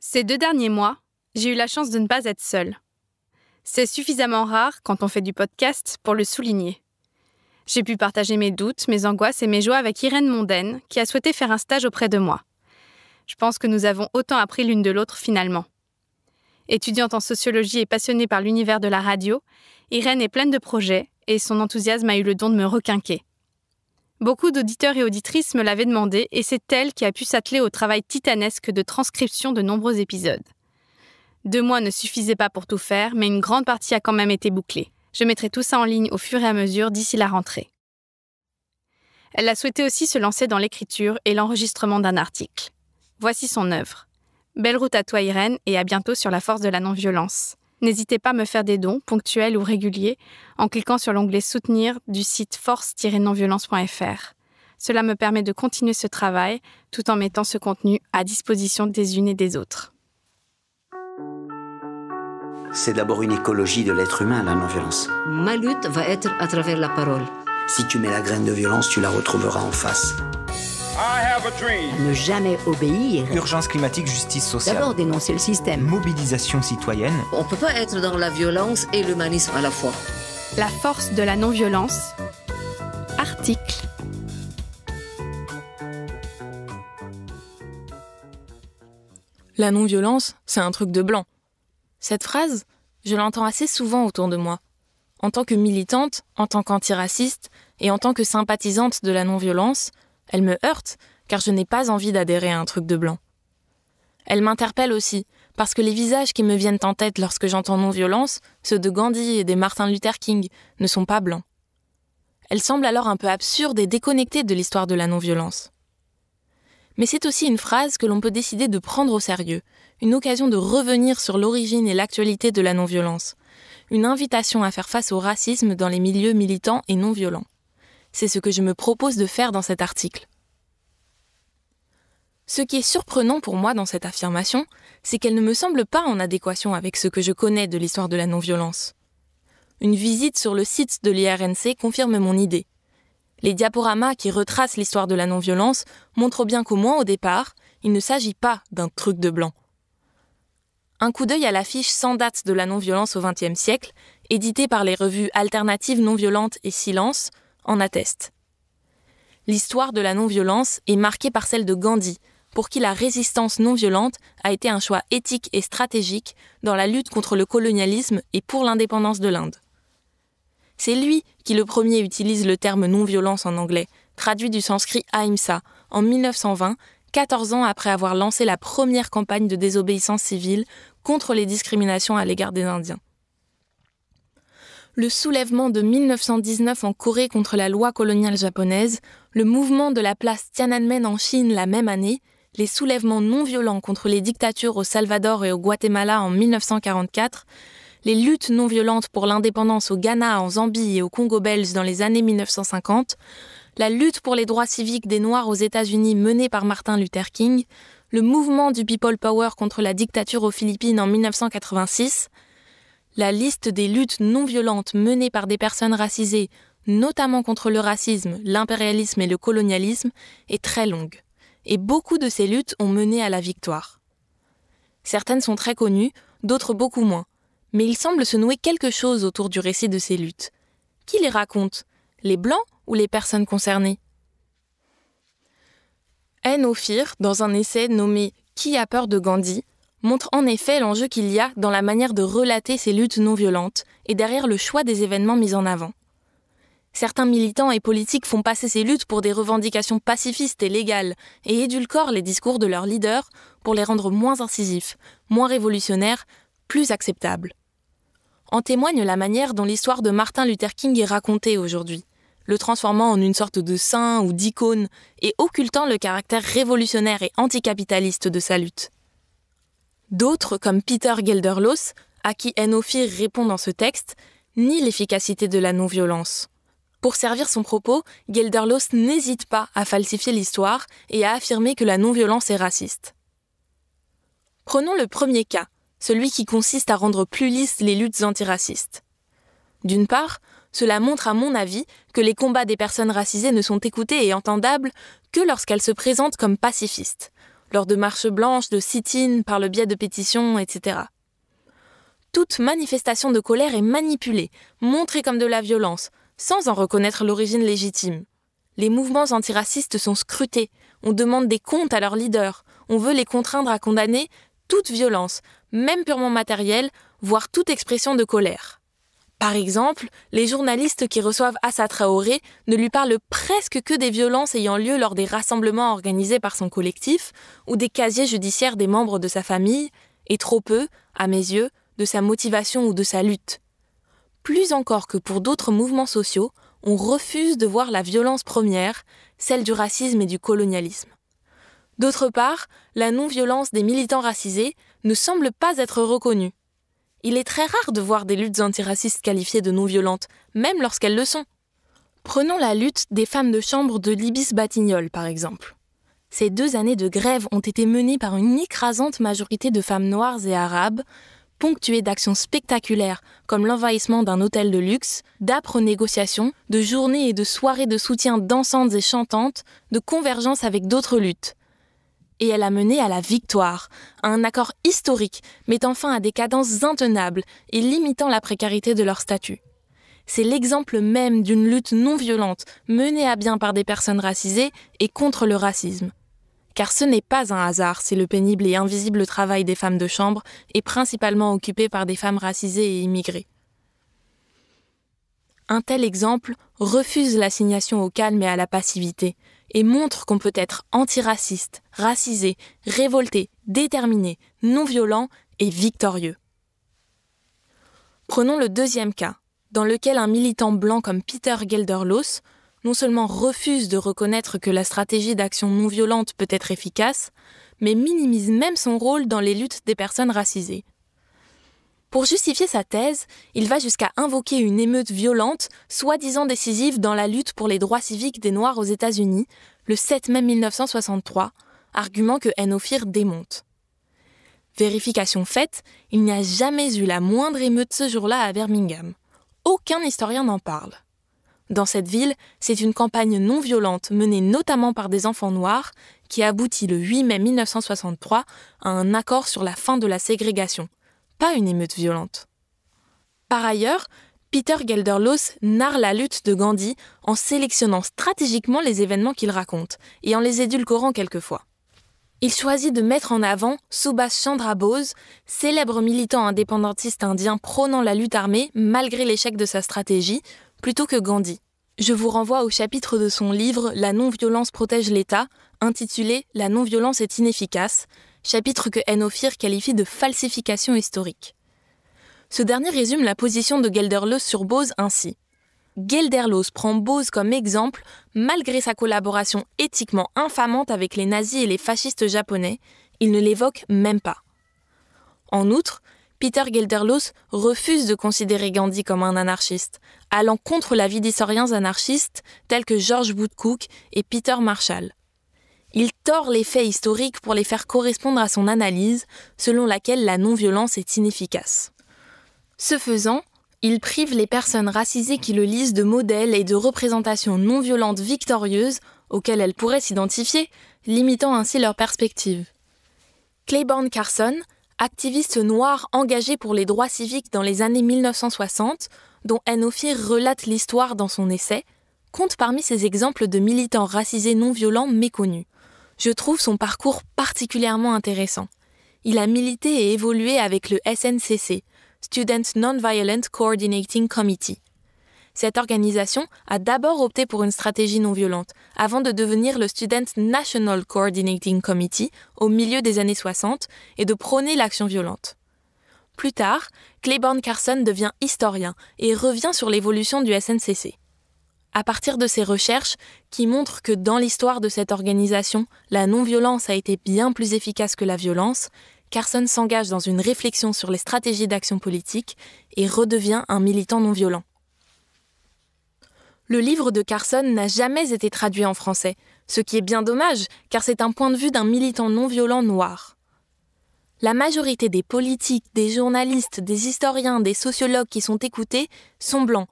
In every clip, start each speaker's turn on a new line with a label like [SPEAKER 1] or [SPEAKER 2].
[SPEAKER 1] Ces 2 derniers mois, j'ai eu la chance de ne pas être seule. C'est suffisamment rare quand on fait du podcast pour le souligner. J'ai pu partager mes doutes, mes angoisses et mes joies avec Irène Mondaine, qui a souhaité faire un stage auprès de moi. Je pense que nous avons autant appris l'une de l'autre finalement. Étudiante en sociologie et passionnée par l'univers de la radio, Irène est pleine de projets et son enthousiasme a eu le don de me requinquer. Beaucoup d'auditeurs et auditrices me l'avaient demandé et c'est elle qui a pu s'atteler au travail titanesque de transcription de nombreux épisodes. 2 mois ne suffisaient pas pour tout faire, mais une grande partie a quand même été bouclée. Je mettrai tout ça en ligne au fur et à mesure d'ici la rentrée. Elle a souhaité aussi se lancer dans l'écriture et l'enregistrement d'un article. Voici son œuvre. Belle route à toi Irène et à bientôt sur la force de la non-violence. N'hésitez pas à me faire des dons, ponctuels ou réguliers, en cliquant sur l'onglet « Soutenir » du site force-nonviolence.fr. Cela me permet de continuer ce travail, tout en mettant ce contenu à disposition des unes et des autres.
[SPEAKER 2] C'est d'abord une écologie de l'être humain, la non-violence.
[SPEAKER 3] Ma lutte va être à travers la parole.
[SPEAKER 2] Si tu mets la graine de violence, tu la retrouveras en face.
[SPEAKER 4] Ne jamais obéir.
[SPEAKER 5] Urgence climatique, justice sociale.
[SPEAKER 4] D'abord dénoncer le système.
[SPEAKER 5] Mobilisation citoyenne.
[SPEAKER 3] On ne peut pas être dans la violence et l'humanisme à la fois.
[SPEAKER 1] La force de la non-violence. Article.
[SPEAKER 6] La non-violence, c'est un truc de blanc. Cette phrase, je l'entends assez souvent autour de moi. En tant que militante, en tant qu'antiraciste et en tant que sympathisante de la non-violence, elle me heurte car je n'ai pas envie d'adhérer à un truc de blanc. Elle m'interpelle aussi parce que les visages qui me viennent en tête lorsque j'entends non-violence, ceux de Gandhi et des Martin Luther King, ne sont pas blancs. Elle semble alors un peu absurde et déconnectée de l'histoire de la non-violence. Mais c'est aussi une phrase que l'on peut décider de prendre au sérieux, une occasion de revenir sur l'origine et l'actualité de la non-violence, une invitation à faire face au racisme dans les milieux militants et non-violents. C'est ce que je me propose de faire dans cet article. Ce qui est surprenant pour moi dans cette affirmation, c'est qu'elle ne me semble pas en adéquation avec ce que je connais de l'histoire de la non-violence. Une visite sur le site de l'IRNC confirme mon idée. Les diaporamas qui retracent l'histoire de la non-violence montrent bien qu'au moins au départ, il ne s'agit pas d'un truc de blanc. Un coup d'œil à l'affiche sans date de la non-violence au XXe siècle, éditée par les revues Alternatives non-violentes et Silence, en atteste. L'histoire de la non-violence est marquée par celle de Gandhi, pour qui la résistance non-violente a été un choix éthique et stratégique dans la lutte contre le colonialisme et pour l'indépendance de l'Inde. C'est lui qui le premier utilise le terme non-violence en anglais, traduit du sanskrit ahimsa, en 1920, 14 ans après avoir lancé la première campagne de désobéissance civile contre les discriminations à l'égard des Indiens. Le soulèvement de 1919 en Corée contre la loi coloniale japonaise, le mouvement de la place Tiananmen en Chine la même année, les soulèvements non violents contre les dictatures au Salvador et au Guatemala en 1944, les luttes non violentes pour l'indépendance au Ghana, en Zambie et au Congo belge dans les années 1950, la lutte pour les droits civiques des Noirs aux États-Unis menée par Martin Luther King, le mouvement du People Power contre la dictature aux Philippines en 1986, la liste des luttes non violentes menées par des personnes racisées, notamment contre le racisme, l'impérialisme et le colonialisme, est très longue. Et beaucoup de ces luttes ont mené à la victoire. Certaines sont très connues, d'autres beaucoup moins. Mais il semble se nouer quelque chose autour du récit de ces luttes. Qui les raconte ? Les Blancs ou les personnes concernées ? N. Ophir, dans un essai nommé « Qui a peur de Gandhi ?», montre en effet l'enjeu qu'il y a dans la manière de relater ces luttes non violentes et derrière le choix des événements mis en avant. Certains militants et politiques font passer ces luttes pour des revendications pacifistes et légales et édulcorent les discours de leurs leaders pour les rendre moins incisifs, moins révolutionnaires, plus acceptables. En témoigne la manière dont l'histoire de Martin Luther King est racontée aujourd'hui, le transformant en une sorte de saint ou d'icône et occultant le caractère révolutionnaire et anticapitaliste de sa lutte. D'autres, comme Peter Gelderloos, à qui N. Ophir répond dans ce texte, nient l'efficacité de la non-violence. Pour servir son propos, Gelderloos n'hésite pas à falsifier l'histoire et à affirmer que la non-violence est raciste. Prenons le premier cas, celui qui consiste à rendre plus lisses les luttes antiracistes. D'une part, cela montre à mon avis que les combats des personnes racisées ne sont écoutés et entendables que lorsqu'elles se présentent comme pacifistes, lors de marches blanches, de sit-in, par le biais de pétitions, etc. Toute manifestation de colère est manipulée, montrée comme de la violence, sans en reconnaître l'origine légitime. Les mouvements antiracistes sont scrutés, on demande des comptes à leurs leaders, on veut les contraindre à condamner toute violence, même purement matérielle, voire toute expression de colère. Par exemple, les journalistes qui reçoivent Assa Traoré ne lui parlent presque que des violences ayant lieu lors des rassemblements organisés par son collectif ou des casiers judiciaires des membres de sa famille, et trop peu, à mes yeux, de sa motivation ou de sa lutte. Plus encore que pour d'autres mouvements sociaux, on refuse de voir la violence première, celle du racisme et du colonialisme. D'autre part, la non-violence des militants racisés ne semble pas être reconnue. Il est très rare de voir des luttes antiracistes qualifiées de non-violentes, même lorsqu'elles le sont. Prenons la lutte des femmes de chambre de l'Ibis Batignolles, par exemple. Ces 2 années de grève ont été menées par une écrasante majorité de femmes noires et arabes, ponctuées d'actions spectaculaires comme l'envahissement d'un hôtel de luxe, d'âpres négociations, de journées et de soirées de soutien dansantes et chantantes, de convergence avec d'autres luttes. Et elle a mené à la victoire, à un accord historique mettant fin à des cadences intenables et limitant la précarité de leur statut. C'est l'exemple même d'une lutte non violente menée à bien par des personnes racisées et contre le racisme. Car ce n'est pas un hasard si le pénible et invisible travail des femmes de chambre est principalement occupé par des femmes racisées et immigrées. Un tel exemple refuse l'assignation au calme et à la passivité et montre qu'on peut être antiraciste, racisé, révolté, déterminé, non-violent et victorieux. Prenons le deuxième cas, dans lequel un militant blanc comme Peter Gelderloos non seulement refuse de reconnaître que la stratégie d'action non violente peut être efficace, mais minimise même son rôle dans les luttes des personnes racisées. Pour justifier sa thèse, il va jusqu'à invoquer une émeute violente, soi-disant décisive dans la lutte pour les droits civiques des Noirs aux États-Unis, le 7 mai 1963, argument que Ophir démonte. Vérification faite, il n'y a jamais eu la moindre émeute ce jour-là à Birmingham. Aucun historien n'en parle. Dans cette ville, c'est une campagne non violente menée notamment par des enfants noirs qui aboutit le 8 mai 1963 à un accord sur la fin de la ségrégation, pas une émeute violente. Par ailleurs, Peter Gelderloos narre la lutte de Gandhi en sélectionnant stratégiquement les événements qu'il raconte et en les édulcorant quelquefois. Il choisit de mettre en avant Subhash Chandra Bose, célèbre militant indépendantiste indien prônant la lutte armée malgré l'échec de sa stratégie, plutôt que Gandhi. Je vous renvoie au chapitre de son livre « La non-violence protège l'État », intitulé « La non-violence est inefficace », chapitre que Ophir qualifie de falsification historique. Ce dernier résume la position de Gelderloos sur Bose ainsi. Gelderloos prend Bose comme exemple malgré sa collaboration éthiquement infamante avec les nazis et les fascistes japonais, il ne l'évoque même pas. En outre, Peter Gelderloos refuse de considérer Gandhi comme un anarchiste, allant contre l'avis d'historiens anarchistes tels que George Woodcock et Peter Marshall. Il tord les faits historiques pour les faire correspondre à son analyse, selon laquelle la non-violence est inefficace. Ce faisant, il prive les personnes racisées qui le lisent de modèles et de représentations non-violentes victorieuses auxquelles elles pourraient s'identifier, limitant ainsi leur perspective. Claiborne Carson, activiste noir engagé pour les droits civiques dans les années 1960, dont Ophir relate l'histoire dans son essai, compte parmi ces exemples de militants racisés non-violents méconnus. Je trouve son parcours particulièrement intéressant. Il a milité et évolué avec le SNCC, Student Non-Violent Coordinating Committee. Cette organisation a d'abord opté pour une stratégie non-violente, avant de devenir le Student National Coordinating Committee au milieu des années 60 et de prôner l'action violente. Plus tard, Claiborne Carson devient historien et revient sur l'évolution du SNCC. À partir de ses recherches, qui montrent que dans l'histoire de cette organisation, la non-violence a été bien plus efficace que la violence, Carson s'engage dans une réflexion sur les stratégies d'action politique et redevient un militant non-violent. Le livre de Carson n'a jamais été traduit en français, ce qui est bien dommage, car c'est un point de vue d'un militant non-violent noir. La majorité des politiques, des journalistes, des historiens, des sociologues qui sont écoutés sont blancs,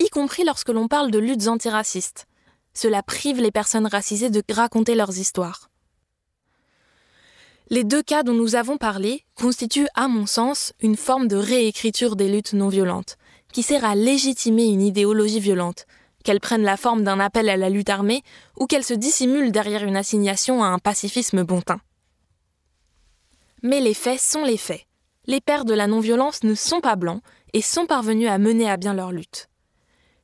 [SPEAKER 6] y compris lorsque l'on parle de luttes antiracistes. Cela prive les personnes racisées de raconter leurs histoires. Les deux cas dont nous avons parlé constituent, à mon sens, une forme de réécriture des luttes non violentes, qui sert à légitimer une idéologie violente, qu'elle prenne la forme d'un appel à la lutte armée ou qu'elle se dissimule derrière une assignation à un pacifisme bontin. Mais les faits sont les faits. Les pères de la non-violence ne sont pas blancs et sont parvenus à mener à bien leur lutte.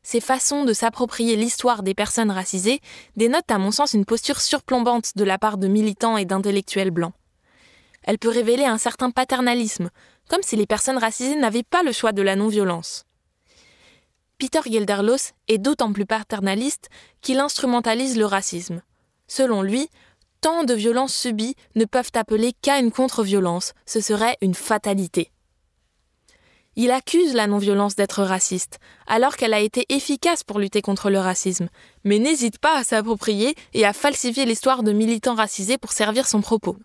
[SPEAKER 6] Ces façons de s'approprier l'histoire des personnes racisées dénotent à mon sens une posture surplombante de la part de militants et d'intellectuels blancs. Elle peut révéler un certain paternalisme, comme si les personnes racisées n'avaient pas le choix de la non-violence. Peter Gelderloos est d'autant plus paternaliste qu'il instrumentalise le racisme. Selon lui, tant de violences subies ne peuvent appeler qu'à une contre-violence, ce serait une fatalité. Il accuse la non-violence d'être raciste, alors qu'elle a été efficace pour lutter contre le racisme, mais n'hésite pas à s'approprier et à falsifier l'histoire de militants racisés pour servir son propos.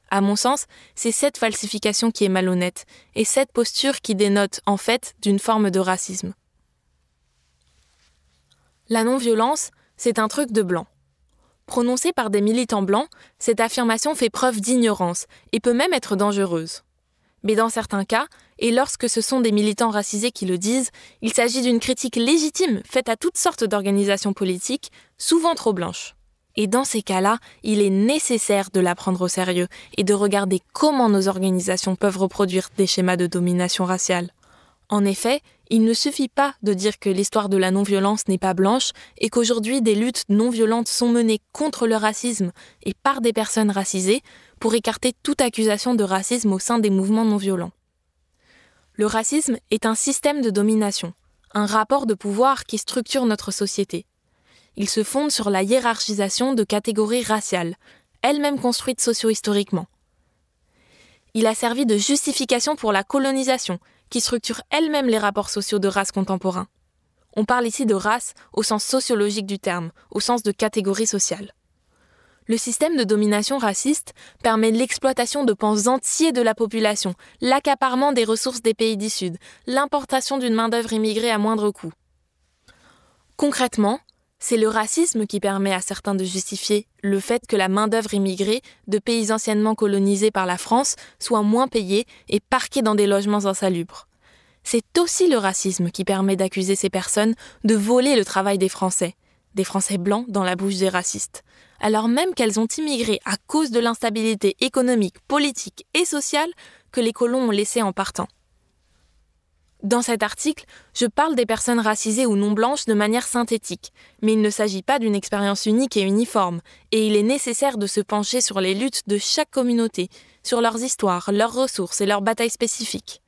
[SPEAKER 6] À mon sens, c'est cette falsification qui est malhonnête, et cette posture qui dénote, en fait, d'une forme de racisme. La non-violence, c'est un truc de blanc. Prononcée par des militants blancs, cette affirmation fait preuve d'ignorance et peut même être dangereuse. Mais dans certains cas, et lorsque ce sont des militants racisés qui le disent, il s'agit d'une critique légitime faite à toutes sortes d'organisations politiques, souvent trop blanches. Et dans ces cas-là, il est nécessaire de la prendre au sérieux et de regarder comment nos organisations peuvent reproduire des schémas de domination raciale. En effet, il ne suffit pas de dire que l'histoire de la non-violence n'est pas blanche et qu'aujourd'hui des luttes non-violentes sont menées contre le racisme et par des personnes racisées pour écarter toute accusation de racisme au sein des mouvements non-violents. Le racisme est un système de domination, un rapport de pouvoir qui structure notre société. Il se fonde sur la hiérarchisation de catégories raciales, elles-mêmes construites socio-historiquement. Il a servi de justification pour la colonisation, qui structure elle-même les rapports sociaux de race contemporains. On parle ici de race au sens sociologique du terme, au sens de catégorie sociale. Le système de domination raciste permet l'exploitation de pans entiers de la population, l'accaparement des ressources des pays du Sud, l'importation d'une main-d'œuvre immigrée à moindre coût. Concrètement, c'est le racisme qui permet à certains de justifier le fait que la main-d'œuvre immigrée de pays anciennement colonisés par la France soit moins payée et parquée dans des logements insalubres. C'est aussi le racisme qui permet d'accuser ces personnes de voler le travail des Français blancs dans la bouche des racistes, alors même qu'elles ont immigré à cause de l'instabilité économique, politique et sociale que les colons ont laissée en partant. Dans cet article, je parle des personnes racisées ou non blanches de manière synthétique, mais il ne s'agit pas d'une expérience unique et uniforme, et il est nécessaire de se pencher sur les luttes de chaque communauté, sur leurs histoires, leurs ressources et leurs batailles spécifiques.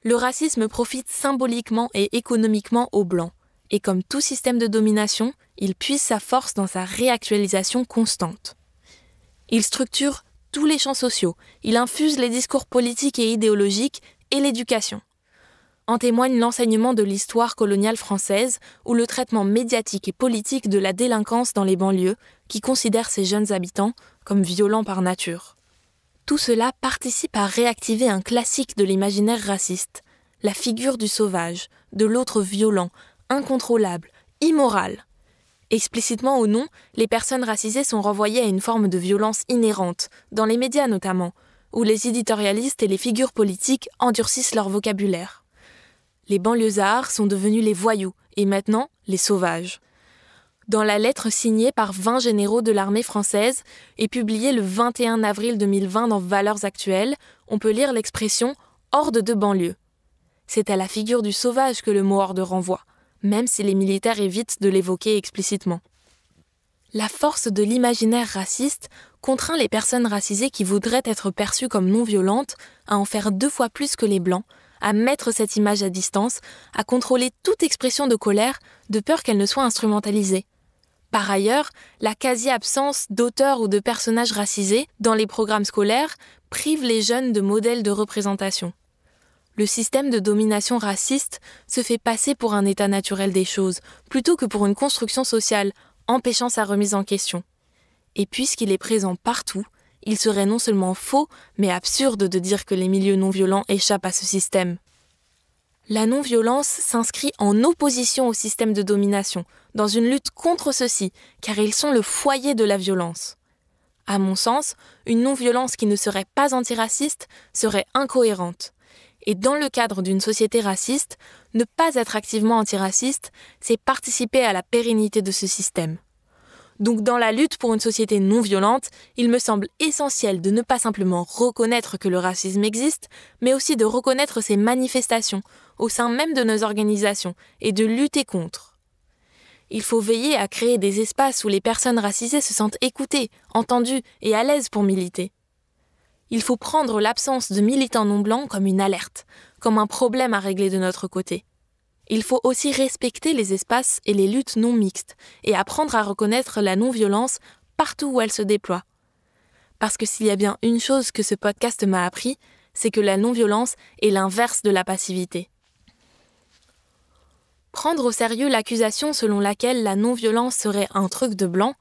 [SPEAKER 6] Le racisme profite symboliquement et économiquement aux Blancs, et comme tout système de domination, il puise sa force dans sa réactualisation constante. Il structure tous les champs sociaux, il infuse les discours politiques et idéologiques, et l'éducation. En témoigne l'enseignement de l'histoire coloniale française ou le traitement médiatique et politique de la délinquance dans les banlieues qui considèrent ces jeunes habitants comme violents par nature. Tout cela participe à réactiver un classique de l'imaginaire raciste, la figure du sauvage, de l'autre violent, incontrôlable, immoral. Explicitement ou non, les personnes racisées sont renvoyées à une forme de violence inhérente, dans les médias notamment, où les éditorialistes et les figures politiques endurcissent leur vocabulaire. Les banlieusards sont devenus les voyous, et maintenant les sauvages. Dans la lettre signée par 20 généraux de l'armée française et publiée le 21 avril 2020 dans Valeurs actuelles, on peut lire l'expression « horde de banlieue ». C'est à la figure du sauvage que le mot « horde » renvoie, même si les militaires évitent de l'évoquer explicitement. La force de l'imaginaire raciste contraint les personnes racisées qui voudraient être perçues comme non violentes à en faire 2 fois plus que les blancs, à mettre cette image à distance, à contrôler toute expression de colère de peur qu'elle ne soit instrumentalisée. Par ailleurs, la quasi-absence d'auteurs ou de personnages racisés dans les programmes scolaires prive les jeunes de modèles de représentation. Le système de domination raciste se fait passer pour un état naturel des choses, plutôt que pour une construction sociale, empêchant sa remise en question. Et puisqu'il est présent partout, il serait non seulement faux, mais absurde de dire que les milieux non-violents échappent à ce système. La non-violence s'inscrit en opposition au système de domination, dans une lutte contre ceux-ci, car ils sont le foyer de la violence. À mon sens, une non-violence qui ne serait pas antiraciste serait incohérente. Et dans le cadre d'une société raciste, ne pas être activement antiraciste, c'est participer à la pérennité de ce système. Donc dans la lutte pour une société non violente, il me semble essentiel de ne pas simplement reconnaître que le racisme existe, mais aussi de reconnaître ses manifestations au sein même de nos organisations et de lutter contre. Il faut veiller à créer des espaces où les personnes racisées se sentent écoutées, entendues et à l'aise pour militer. Il faut prendre l'absence de militants non blancs comme une alerte, comme un problème à régler de notre côté. Il faut aussi respecter les espaces et les luttes non mixtes et apprendre à reconnaître la non-violence partout où elle se déploie. Parce que s'il y a bien une chose que ce podcast m'a appris, c'est que la non-violence est l'inverse de la passivité. Prendre au sérieux l'accusation selon laquelle la non-violence serait un truc de blanc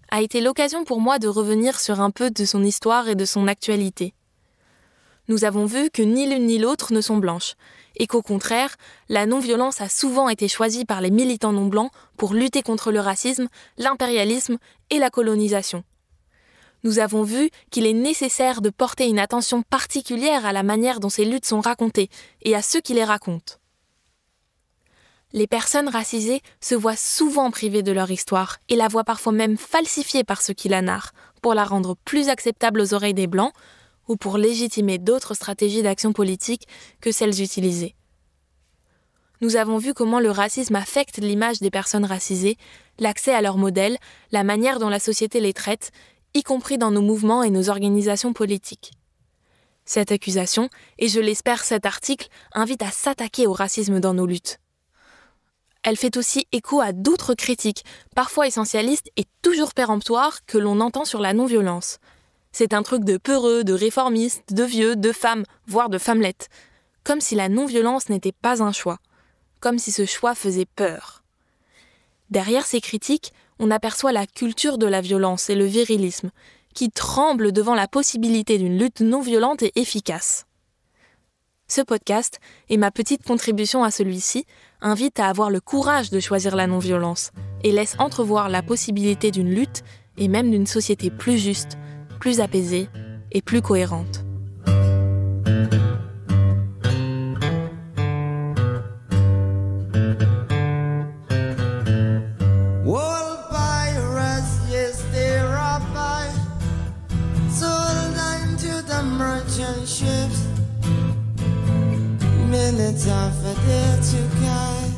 [SPEAKER 6] a été l'occasion pour moi de revenir sur un peu de son histoire et de son actualité. Nous avons vu que ni l'une ni l'autre ne sont blanches, et qu'au contraire, la non-violence a souvent été choisie par les militants non blancs pour lutter contre le racisme, l'impérialisme et la colonisation. Nous avons vu qu'il est nécessaire de porter une attention particulière à la manière dont ces luttes sont racontées et à ceux qui les racontent. Les personnes racisées se voient souvent privées de leur histoire et la voient parfois même falsifiée par ceux qui la narrent, pour la rendre plus acceptable aux oreilles des Blancs ou pour légitimer d'autres stratégies d'action politique que celles utilisées. Nous avons vu comment le racisme affecte l'image des personnes racisées, l'accès à leurs modèles, la manière dont la société les traite, y compris dans nos mouvements et nos organisations politiques. Cette accusation, et je l'espère cet article, invite à s'attaquer au racisme dans nos luttes. Elle fait aussi écho à d'autres critiques, parfois essentialistes et toujours péremptoires, que l'on entend sur la non-violence. C'est un truc de peureux, de réformistes, de vieux, de femmes, voire de femmelettes. Comme si la non-violence n'était pas un choix. Comme si ce choix faisait peur. Derrière ces critiques, on aperçoit la culture de la violence et le virilisme, qui tremblent devant la possibilité d'une lutte non-violente et efficace. Ce podcast, et ma petite contribution à celui-ci, invite à avoir le courage de choisir la non-violence et laisse entrevoir la possibilité d'une lutte et même d'une société plus juste, plus apaisée et plus cohérente.
[SPEAKER 7] Minutes of a day to guide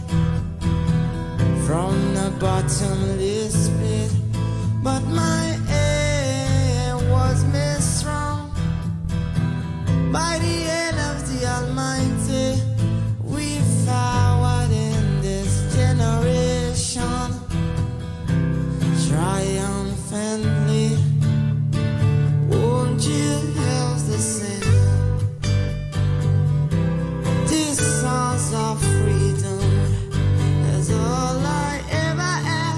[SPEAKER 7] from the bottomless pit, but my aim was made strong by the hand of the Almighty. We forward in this generation triumphantly. Won't you help the same? Of freedom is all I ever had.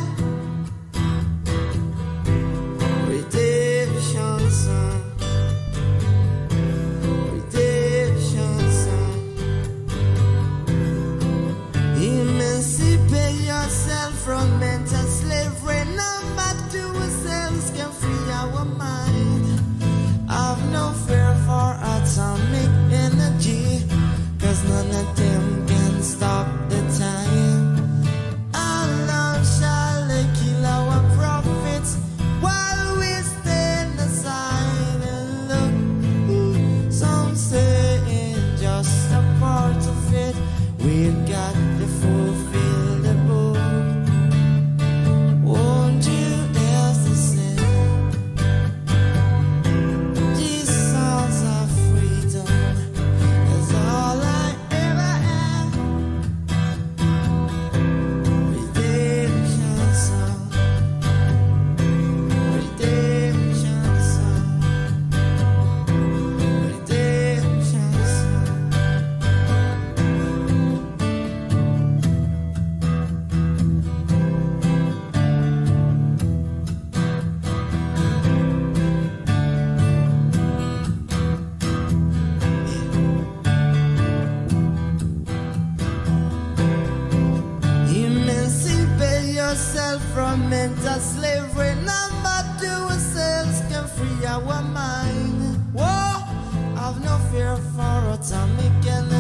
[SPEAKER 7] fear for atomic energy.